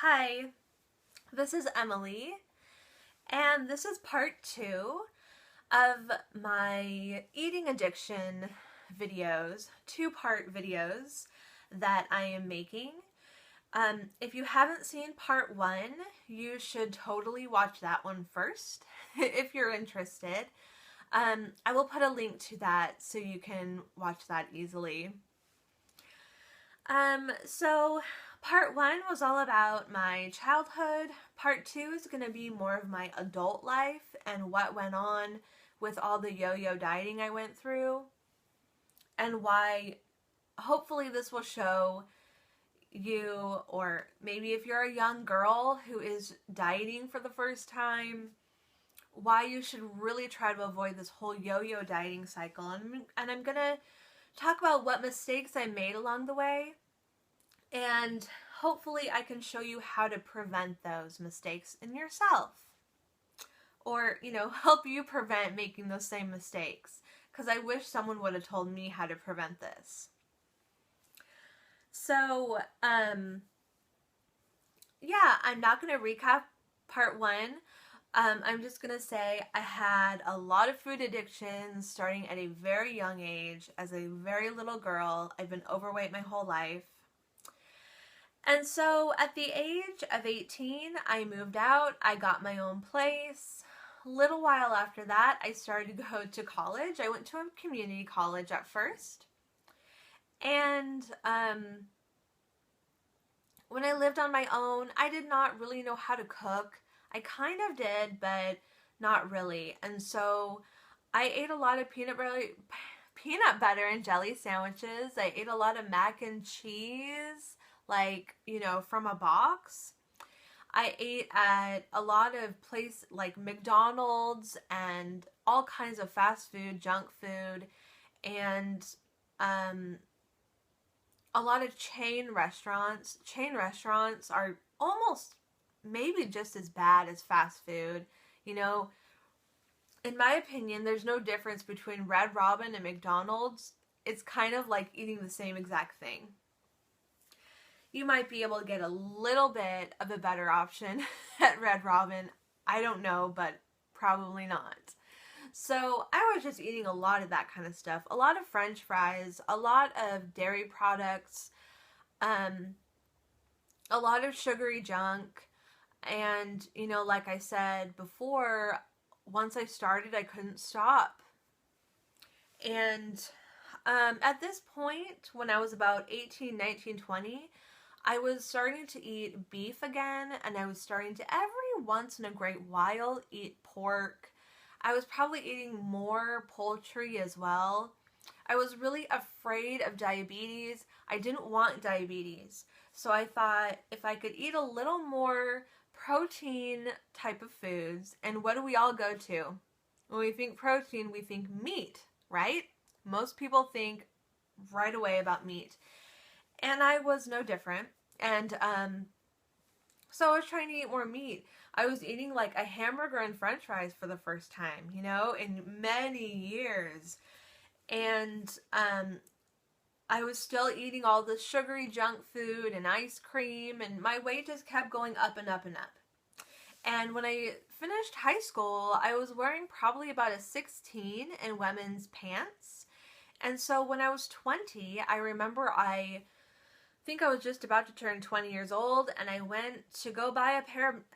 Hi, this is Emily, and this is part 2 of my eating addiction videos, two-part videos that I am making. If you haven't seen part 1, you should totally watch that one first if you're interested. I will put a link to that so you can watch that easily. So part 1 was all about my childhood. Part 2 is going to be more of my adult life and what went on with all the yo-yo dieting I went through, and why hopefully this will show you, or maybe if you're a young girl who is dieting for the first time, why you should really try to avoid this whole yo-yo dieting cycle. And I'm going to talk about what mistakes I made along the way, and hopefully I can show you how to prevent those mistakes in yourself, or help you prevent making those same mistakes, because I wish someone would have told me how to prevent this. So yeah, I'm not going to recap part 1. I'm just going to say I had a lot of food addictions starting at a very young age. As a very little girl, I've been overweight my whole life. And so at the age of 18, I moved out. I got my own place. A little while after that, I started to go to college. I went to a community college at first. And when I lived on my own, I did not really know how to cook. I kind of did, but not really. And so I ate a lot of peanut butter and jelly sandwiches. I ate a lot of mac and cheese, like, from a box. I ate at a lot of places like McDonald's and all kinds of fast food, junk food, and a lot of chain restaurants. Chain restaurants are almost maybe just as bad as fast food. In my opinion, there's no difference between Red Robin and McDonald's. It's kind of like eating the same exact thing. You might be able to get a little bit of a better option at Red Robin. I don't know, but probably not. So I was just eating a lot of that kind of stuff. A lot of French fries, a lot of dairy products, a lot of sugary junk. And, like I said before, once I started, I couldn't stop. And at this point, when I was about 18, 19, 20, I was starting to eat beef again, and I was starting to every once in a great while eat pork. I was probably eating more poultry as well. I was really afraid of diabetes. I didn't want diabetes. So I thought if I could eat a little more protein type of foods, and what do we all go to? When we think protein, we think meat, right? Most people think right away about meat. And I was no different. And so I was trying to eat more meat. I was eating like a hamburger and french fries for the first time, in many years. And I was still eating all the sugary junk food and ice cream, and my weight just kept going up and up and up. And when I finished high school, I was wearing probably about a 16 in women's pants. And so when I was 20, I remember I think I was just about to turn 20 years old, and I went to go buy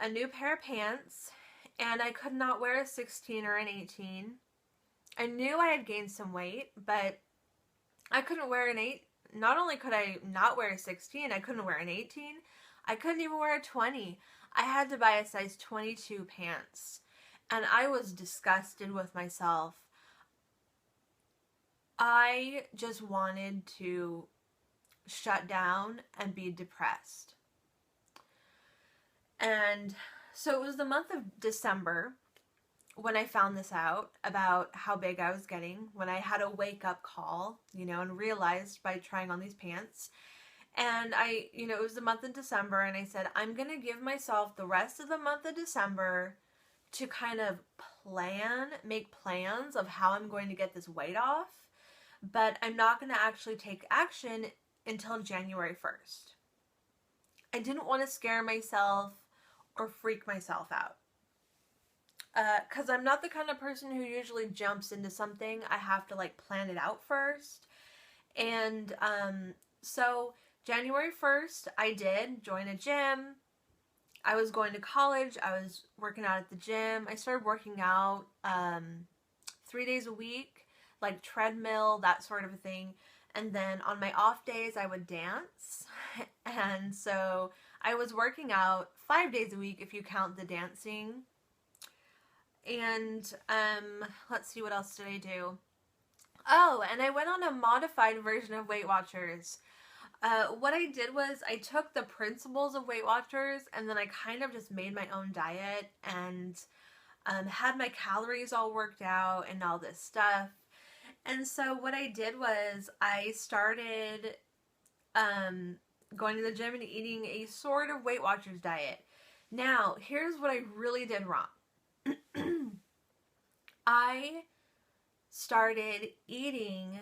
a new pair of pants, and I could not wear a 16 or an 18. I knew I had gained some weight, but I couldn't wear an 8. Not only could I not wear a 16, I couldn't wear an 18. I couldn't even wear a 20. I had to buy a size 22 pants, and I was disgusted with myself. I just wanted to shut down and be depressed. And so it was the month of December when I found this out about how big I was getting, when I had a wake-up call, and realized by trying on these pants. And it was the month of December, and I said, I'm going to give myself the rest of the month of December to kind of make plans of how I'm going to get this weight off, but I'm not going to actually take action until January 1st. I didn't want to scare myself or freak myself out. Because I'm not the kind of person who usually jumps into something. I have to like plan it out first. And so January 1st, I did join a gym. I was going to college. I was working out at the gym. I started working out 3 days a week, like treadmill, that sort of a thing. And then on my off days, I would dance. And so I was working out 5 days a week if you count the dancing. And let's see, what else did I do? Oh, and I went on a modified version of Weight Watchers. What I did was I took the principles of Weight Watchers and then I kind of just made my own diet and had my calories all worked out and all this stuff. And so what I did was I started going to the gym and eating a sort of Weight Watchers diet. Now, here's what I really did wrong. I started eating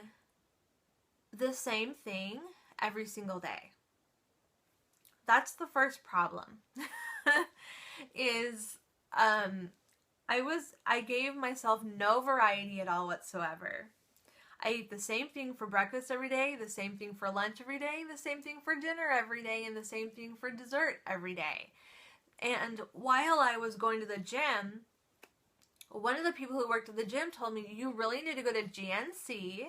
the same thing every single day. That's the first problem. is I gave myself no variety at all whatsoever. I ate the same thing for breakfast every day, the same thing for lunch every day, the same thing for dinner every day, and the same thing for dessert every day. And while I was going to the gym, one of the people who worked at the gym told me, you really need to go to GNC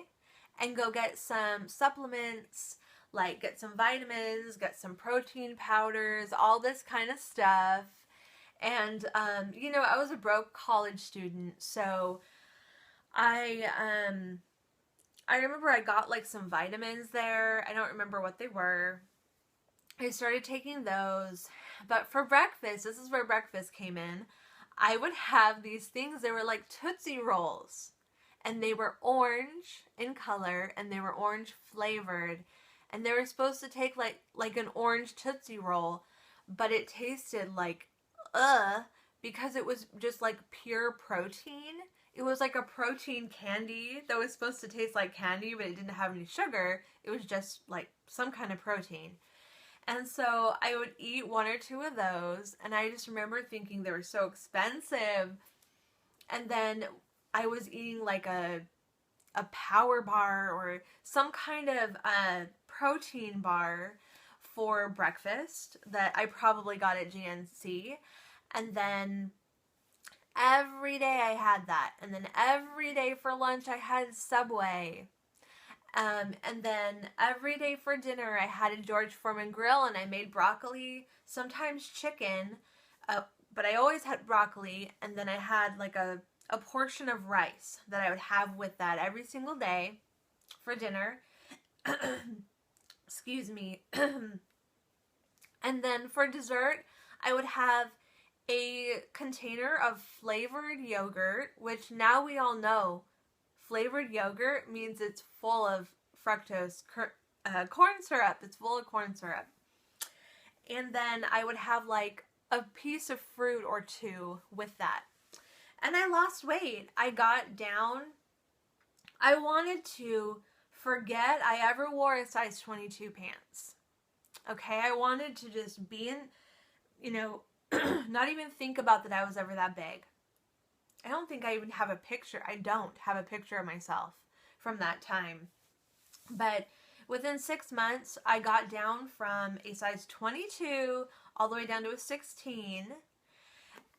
and go get some supplements, like get some vitamins, get some protein powders, all this kind of stuff. And, I was a broke college student, so I remember I got like some vitamins there. I don't remember what they were. I started taking those. But for breakfast, this is where breakfast came in, I would have these things. They were like Tootsie Rolls. And they were orange in color. And they were orange flavored. And they were supposed to take like an orange Tootsie Roll. But it tasted like, because it was just like pure protein. It was like a protein candy that was supposed to taste like candy, but it didn't have any sugar. It was just like some kind of protein. And so I would eat one or two of those, and I just remember thinking they were so expensive. And then I was eating like a power bar or some kind of protein bar for breakfast that I probably got at GNC. And then every day I had that. And then every day for lunch I had Subway. And then every day for dinner I had a George Foreman grill, and I made broccoli, sometimes chicken, but I always had broccoli. And then I had like a portion of rice that I would have with that every single day for dinner. Excuse me. And then for dessert, I would have a container of flavored yogurt, which now we all know flavored yogurt means it's full of fructose, corn syrup. It's full of corn syrup. And then I would have like a piece of fruit or two with that. And I lost weight. I got down. I wanted to forget I ever wore a size 22 pants. Okay, I wanted to just be in, not even think about that I was ever that big. I don't think I even have a picture. I don't have a picture of myself from that time. But within 6 months, I got down from a size 22 all the way down to a 16.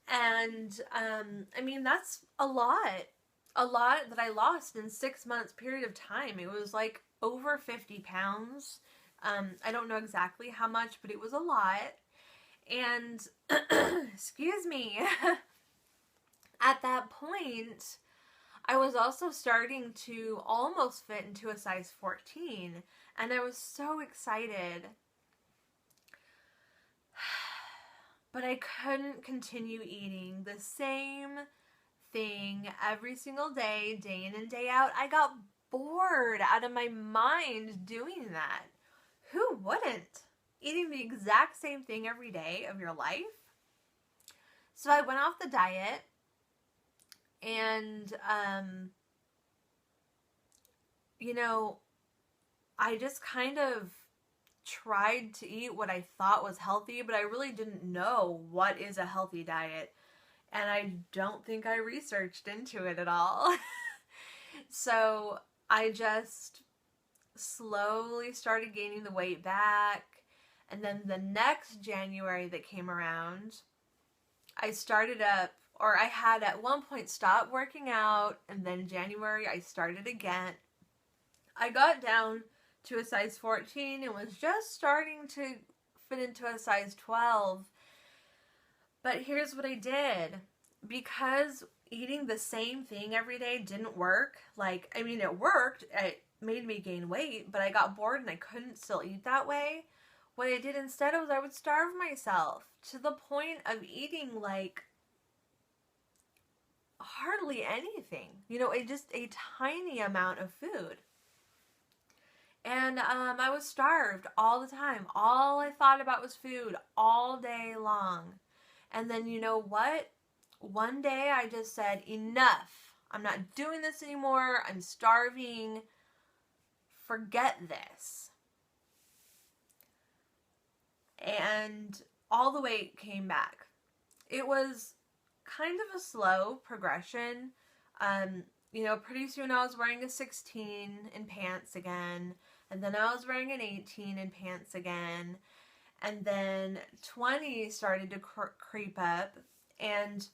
And, that's a lot that I lost in 6 months period of time. It was like over 50 pounds. I don't know exactly how much, but it was a lot. And, excuse me, at that point, I was also starting to almost fit into a size 14, and I was so excited. But I couldn't continue eating the same thing every single day, day in and day out. I got bored out of my mind doing that. Who wouldn't? Eating the exact same thing every day of your life. So I went off the diet, and, I just kind of tried to eat what I thought was healthy, but I really didn't know what is a healthy diet. And I don't think I researched into it at all. So I just slowly started gaining the weight back. And then the next January that came around, I started up, or I had at one point stopped working out, and then January I started again. I got down to a size 14 and was just starting to fit into a size 12. But here's what I did. Because eating the same thing every day didn't work, like, I mean, it worked, it made me gain weight, but I got bored and I couldn't still eat that way. What I did instead was I would starve myself to the point of eating like hardly anything. You know, just a tiny amount of food. And I was starved all the time. All I thought about was food all day long. And then you know what? One day I just said, enough. I'm not doing this anymore. I'm starving. Forget this. And all the weight came back. It was kind of a slow progression. You know, pretty soon I was wearing a 16 in pants again. And then I was wearing an 18 in pants again. And then 20 started to creep up. And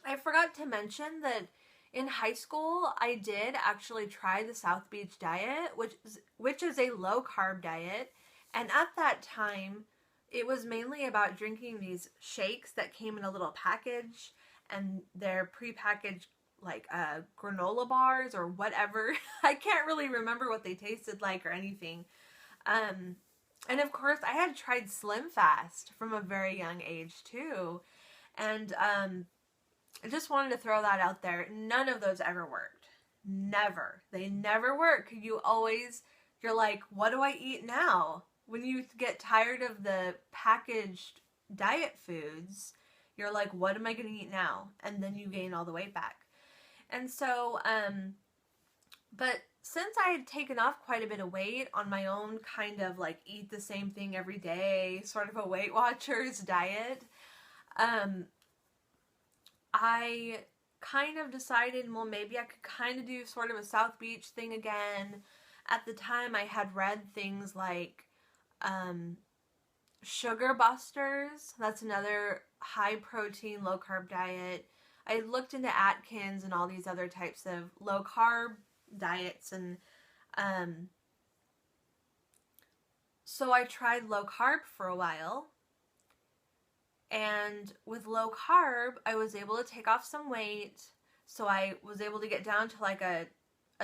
I forgot to mention that in high school, I did actually try the South Beach diet, which is a low-carb diet. And at that time, it was mainly about drinking these shakes that came in a little package. And they're prepackaged like granola bars or whatever. I can't really remember what they tasted like or anything. And of course, I had tried Slim Fast from a very young age too. And I just wanted to throw that out there. None of those ever worked. Never. They never work. You're like, what do I eat now? When you get tired of the packaged diet foods, you're like, what am I going to eat now? And then you gain all the weight back. And so, but since I had taken off quite a bit of weight on my own kind of like eat the same thing every day, sort of a Weight Watchers diet, I kind of decided, well, maybe I could kind of do sort of a South Beach thing again. At the time, I had read things like Sugar Busters. That's another high protein, low carb diet. I looked into Atkins and all these other types of low carb diets, and so I tried low carb for a while. And with low carb, I was able to take off some weight. So I was able to get down to like a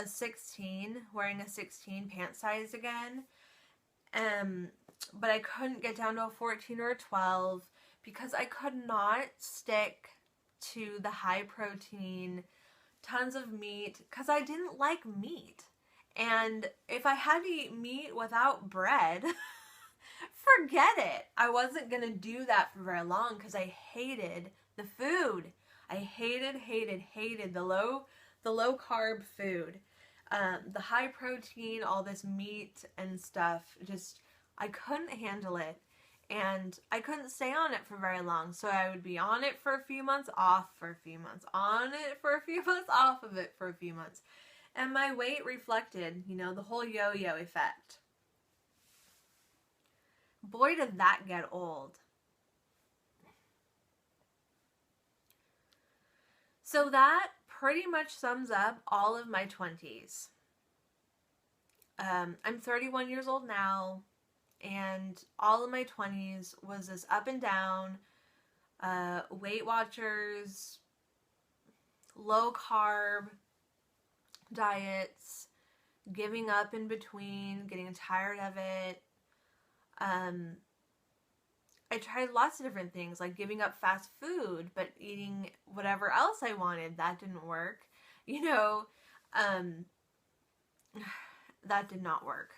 16, wearing a 16 pant size again. But I couldn't get down to a 14 or a 12 because I could not stick to the high protein, tons of meat, because I didn't like meat. And if I had to eat meat without bread, forget it. I wasn't going to do that for very long because I hated the food. I hated the low carb food. The high protein, all this meat and stuff, just, I couldn't handle it. And I couldn't stay on it for very long. So I would be on it for a few months, off for a few months, on it for a few months, off of it for a few months. And my weight reflected, you know, the whole yo-yo effect. Boy, did that get old. So that pretty much sums up all of my 20s. I'm 31 years old now, and all of my 20s was this up and down, Weight Watchers, low carb diets, giving up in between, getting tired of it. I tried lots of different things, like giving up fast food, but eating whatever else I wanted. That didn't work. You know, that did not work.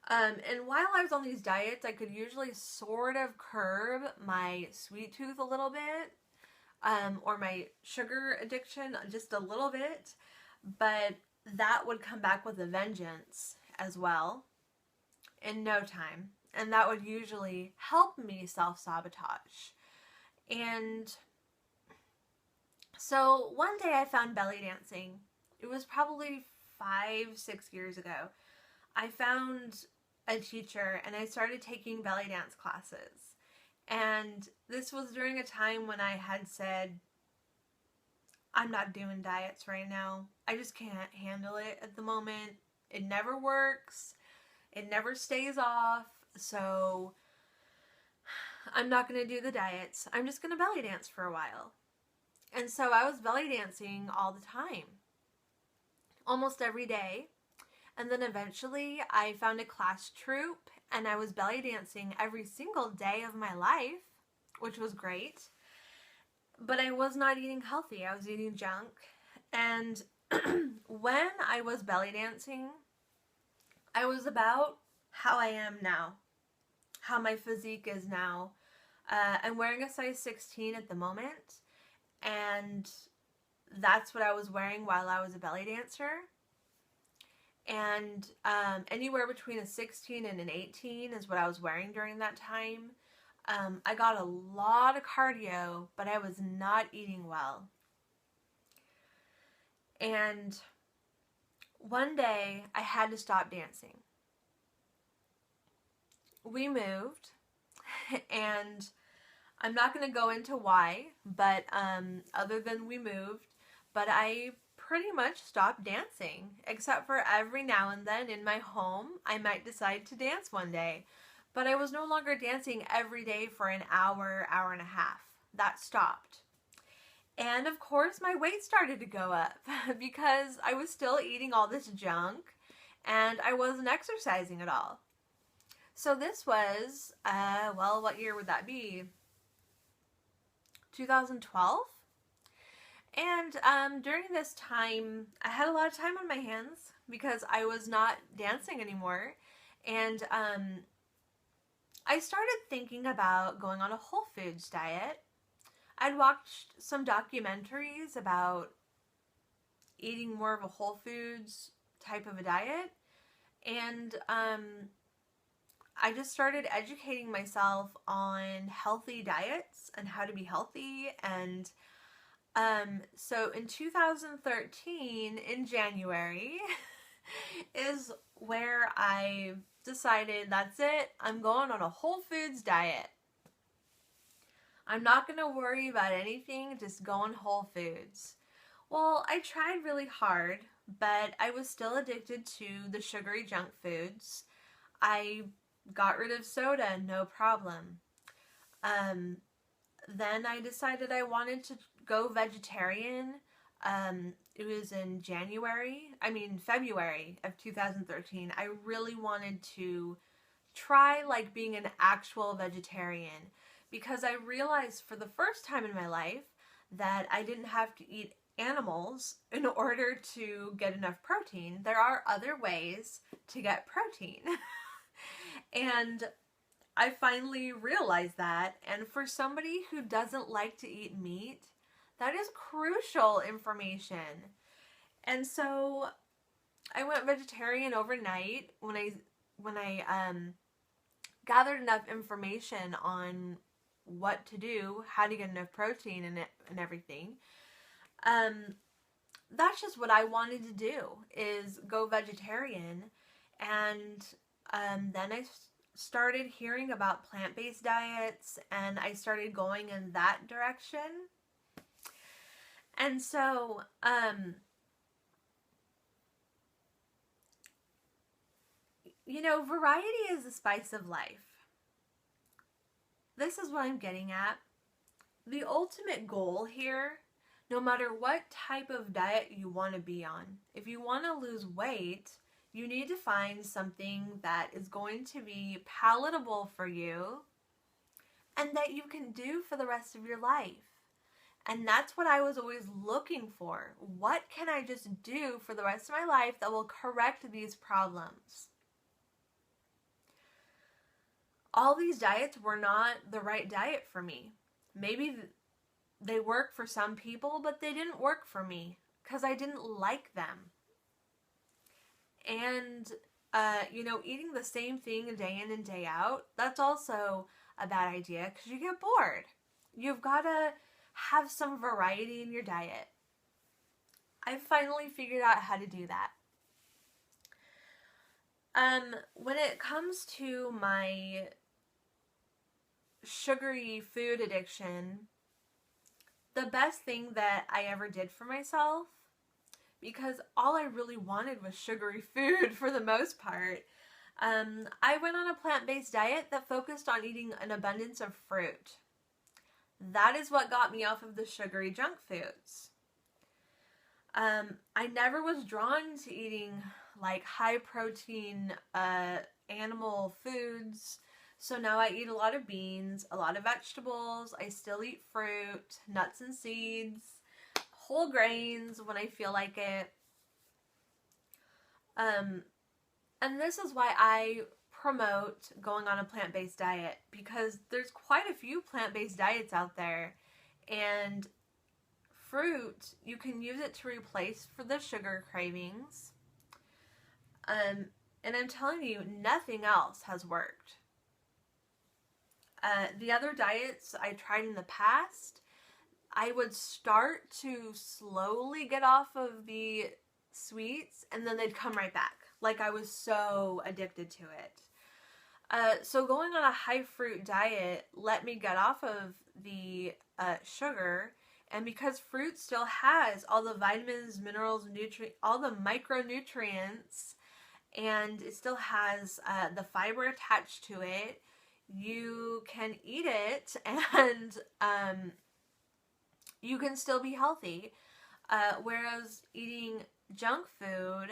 And while I was on these diets, I could usually sort of curb my sweet tooth a little bit, or my sugar addiction just a little bit, but that would come back with a vengeance as well. in no time. And that would usually help me self-sabotage. And so one day I found belly dancing. It was probably 5, 6 years ago. I found a teacher and I started taking belly dance classes. And this was during a time when I had said, I'm not doing diets right now. I just can't handle it at the moment. It never works. It never stays off. So I'm not going to do the diets. I'm just going to belly dance for a while. And so I was belly dancing all the time, almost every day. And then eventually I found a class troupe and I was belly dancing every single day of my life, which was great. But I was not eating healthy. I was eating junk. And when I was belly dancing, I was about how I am now, how my physique is now. I'm wearing a size 16 at the moment, and that's what I was wearing while I was a belly dancer. And anywhere between a 16 and an 18 is what I was wearing during that time. I got a lot of cardio, but I was not eating well. And one day I had to stop dancing. We moved, and I'm not going to go into why, but other than we moved, but I pretty much stopped dancing, except for every now and then in my home, I might decide to dance one day. But I was no longer dancing every day for an hour, hour and a half. That stopped. And of course, my weight started to go up because I was still eating all this junk and I wasn't exercising at all. So this was, well, what year would that be? 2012? And during this time, I had a lot of time on my hands because I was not dancing anymore. And I started thinking about going on a whole foods diet. I'd watched some documentaries about eating more of a whole foods type of a diet. And I just started educating myself on healthy diets and how to be healthy. And so in 2013, in January, is where I decided that's it. I'm going on a whole foods diet. I'm not going to worry about anything, just going whole foods. Well, I tried really hard, but I was still addicted to the sugary junk foods. I got rid of soda, no problem. Then I decided I wanted to go vegetarian. It was in February of 2013. I really wanted to try like being an actual vegetarian because I realized for the first time in my life that I didn't have to eat animals in order to get enough protein. There are other ways to get protein. And I finally realized that. And for somebody who doesn't like to eat meat, that is crucial information. And so I went vegetarian overnight when I gathered enough information on what to do, how to get enough protein and everything. That's just what I wanted to do, is go vegetarian. And then I started hearing about plant-based diets, and I started going in that direction. And so, variety is the spice of life. This is what I'm getting at. The ultimate goal here, no matter what type of diet you want to be on, if you want to lose weight, you need to find something that is going to be palatable for you and that you can do for the rest of your life. And that's what I was always looking for. What can I just do for the rest of my life that will correct these problems? All these diets were not the right diet for me. Maybe they work for some people, but they didn't work for me because I didn't like them. And you know, eating the same thing day in and day out, that's also a bad idea because you get bored. You've got to have some variety in your diet. I finally figured out how to do that. When it comes to my sugary food addiction, the best thing that I ever did for myself, because all I really wanted was sugary food for the most part, I went on a plant-based diet that focused on eating an abundance of fruit. That is what got me off of the sugary junk foods. I never was drawn to eating like high protein animal foods. So now I eat a lot of beans, a lot of vegetables. I still eat fruit, nuts and seeds, whole grains when I feel like it. And this is why I promote going on a plant-based diet, because there's quite a few plant-based diets out there, and fruit, you can use it to replace for the sugar cravings. And I'm telling you, nothing else has worked. The other diets I tried in the past, I would start to slowly get off of the sweets and then they'd come right back. Like I was so addicted to it. So going on a high fruit diet let me get off of the sugar. And because fruit still has all the vitamins, minerals, all the micronutrients, and it still has the fiber attached to it, you can eat it and you can still be healthy. Whereas eating junk food,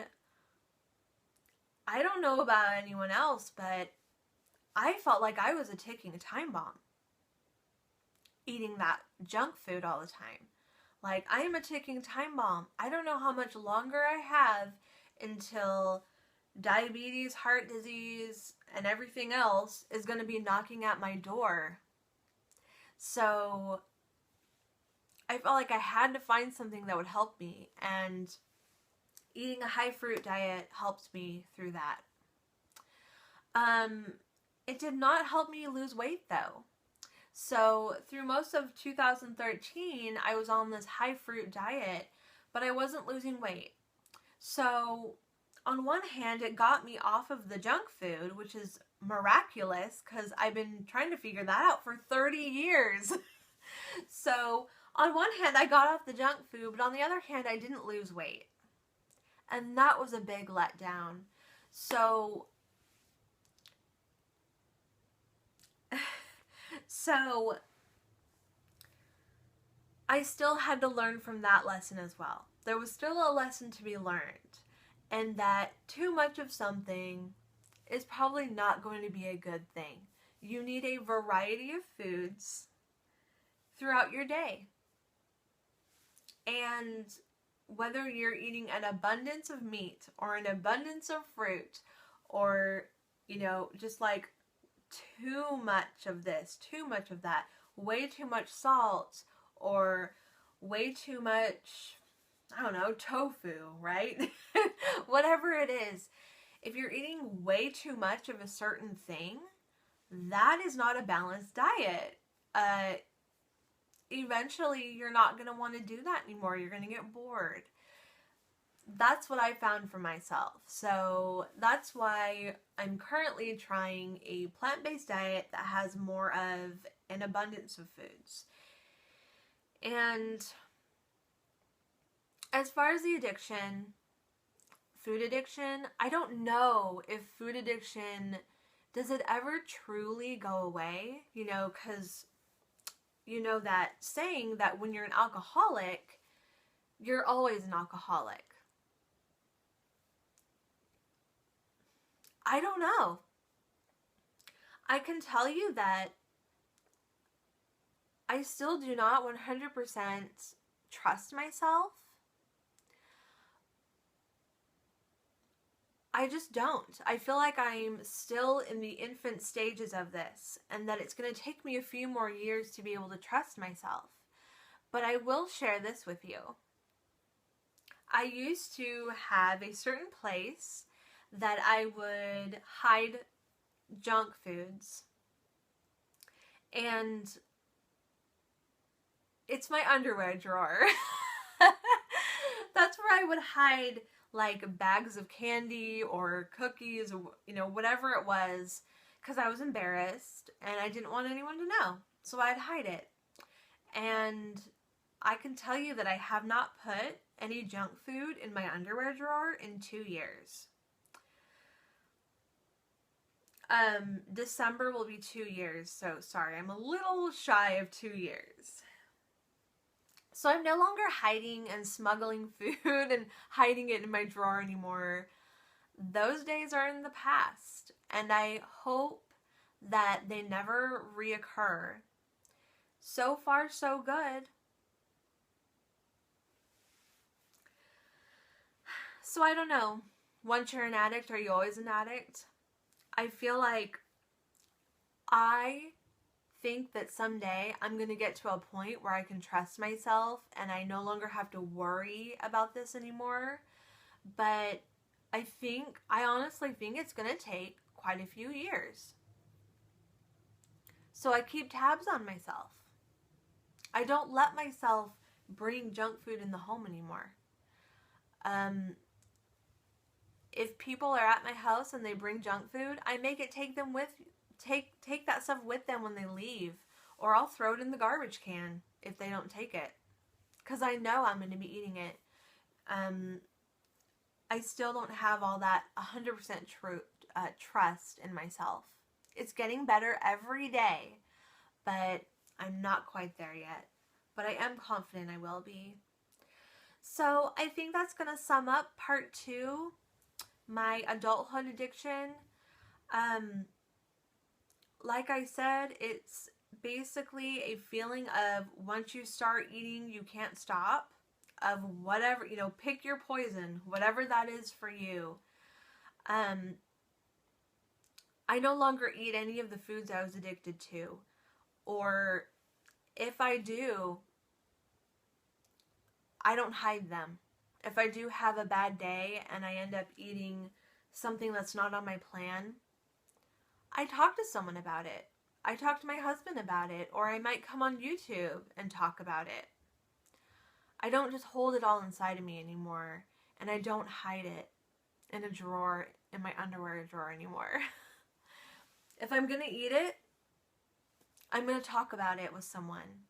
I don't know about anyone else, but I felt like I was a ticking time bomb eating that junk food all the time. Like, I am a ticking time bomb. I don't know how much longer I have until diabetes, heart disease, and everything else is going to be knocking at my door. So I felt like I had to find something that would help me, and eating a high fruit diet helped me through that. It did not help me lose weight though. So through most of 2013, I was on this high fruit diet, but I wasn't losing weight. So on one hand, it got me off of the junk food, which is miraculous because I've been trying to figure that out for 30 years. So on one hand, I got off the junk food, but on the other hand, I didn't lose weight. And that was a big letdown. So I still had to learn from that lesson as well. There was still a lesson to be learned, and that too much of something is probably not going to be a good thing. You need a variety of foods throughout your day. And whether you're eating an abundance of meat or an abundance of fruit, or, you know, just like too much of this, too much of that, way too much salt, or way too much, I don't know, tofu, right? Whatever it is, if you're eating way too much of a certain thing, that is not a balanced diet. Eventually, you're not going to want to do that anymore. You're going to get bored. That's what I found for myself. So that's why I'm currently trying a plant-based diet that has more of an abundance of foods. And as far as the addiction, food addiction, I don't know if food addiction, does it ever truly go away? You know, because you know that saying that when you're an alcoholic, you're always an alcoholic. I don't know. I can tell you that I still do not 100% trust myself. I just don't. I feel like I'm still in the infant stages of this, and that it's going to take me a few more years to be able to trust myself. But I will share this with you. I used to have a certain place that I would hide junk foods. And it's my underwear drawer. That's where I would hide like bags of candy or cookies or, you know, whatever it was, because I was embarrassed and I didn't want anyone to know. So I'd hide it. And I can tell you that I have not put any junk food in my underwear drawer in 2 years. December will be 2 years, so sorry, I'm a little shy of 2 years. So I'm no longer hiding and smuggling food and hiding it in my drawer anymore. Those days are in the past, and I hope that they never reoccur. So far, so good. So I don't know. Once you're an addict, are you always an addict? I feel like I think that someday I'm going to get to a point where I can trust myself and I no longer have to worry about this anymore. But I honestly think it's going to take quite a few years. So I keep tabs on myself. I don't let myself bring junk food in the home anymore. If people are at my house and they bring junk food, I make it take that stuff with them when they leave, or I'll throw it in the garbage can if they don't take it, because I know I'm going to be eating it. I still don't have all that 100% trust in myself. It's getting better every day, but I'm not quite there yet. But I am confident I will be. So I think that's going to sum up part 2, my adulthood addiction. Like I said, it's basically a feeling of once you start eating, you can't stop, of whatever, you know, pick your poison, whatever that is for you. I no longer eat any of the foods I was addicted to, or if I do, I don't hide them. If I do have a bad day and I end up eating something that's not on my plan, I talk to someone about it. I talk to my husband about it, or I might come on YouTube and talk about it. I don't just hold it all inside of me anymore, and I don't hide it in a drawer, in my underwear drawer anymore. If I'm going to eat it, I'm going to talk about it with someone,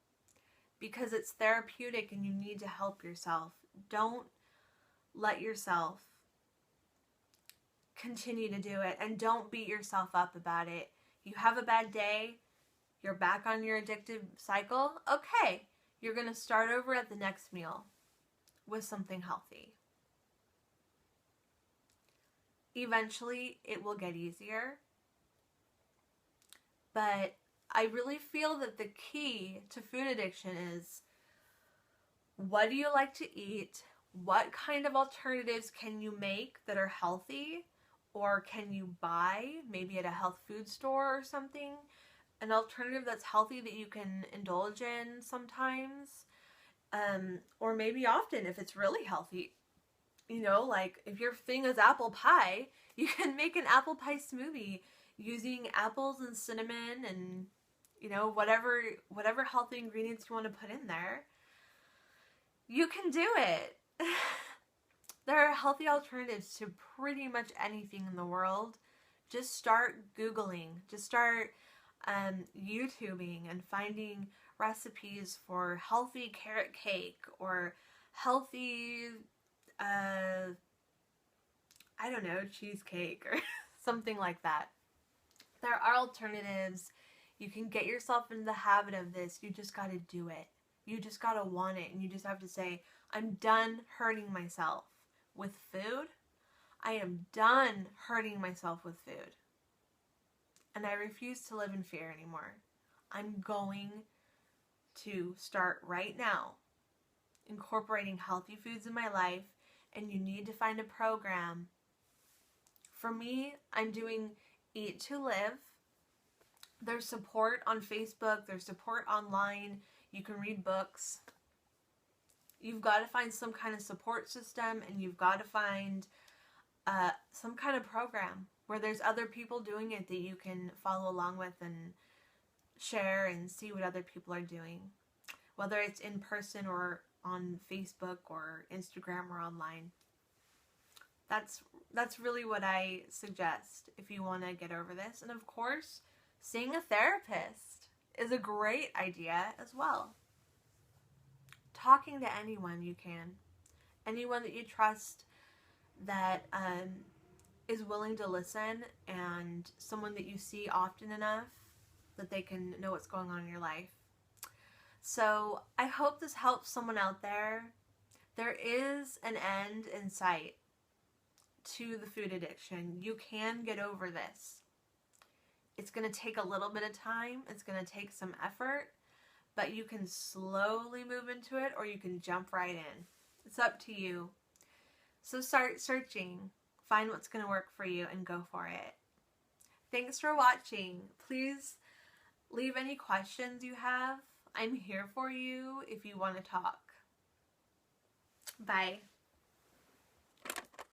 because it's therapeutic and you need to help yourself. Don't let yourself continue to do it, and don't beat yourself up about it. You have a bad day, you're back on your addictive cycle, okay, you're going to start over at the next meal with something healthy. Eventually, it will get easier, but I really feel that the key to food addiction is, what do you like to eat? What kind of alternatives can you make that are healthy? Or can you buy, maybe at a health food store or something, an alternative that's healthy that you can indulge in sometimes? Or maybe often if it's really healthy. You know, like if your thing is apple pie, you can make an apple pie smoothie using apples and cinnamon and, you know, whatever healthy ingredients you want to put in there. You can do it. There are healthy alternatives to pretty much anything in the world. Just start Googling. Just start YouTubing and finding recipes for healthy carrot cake or healthy, I don't know, cheesecake or something like that. There are alternatives. You can get yourself into the habit of this. You just got to do it. You just got to want it. And you just have to say, I'm done hurting myself with food. I am done hurting myself with food. And I refuse to live in fear anymore. I'm going to start right now incorporating healthy foods in my life, and you need to find a program. For me, I'm doing Eat to Live. There's support on Facebook, there's support online, you can read books. You've got to find some kind of support system, and you've got to find some kind of program where there's other people doing it that you can follow along with and share and see what other people are doing, whether it's in person or on Facebook or Instagram or online. That's really what I suggest if you want to get over this. And of course, seeing a therapist is a great idea as well. Talking to anyone you can. Anyone that you trust that is willing to listen, and someone that you see often enough that they can know what's going on in your life. So I hope this helps someone out there. There is an end in sight to the food addiction. You can get over this. It's going to take a little bit of time. It's going to take some effort, but you can slowly move into it, or you can jump right in. It's up to you. So start searching, find what's going to work for you, and go for it. Thanks for watching. Please leave any questions you have. I'm here for you if you want to talk. Bye.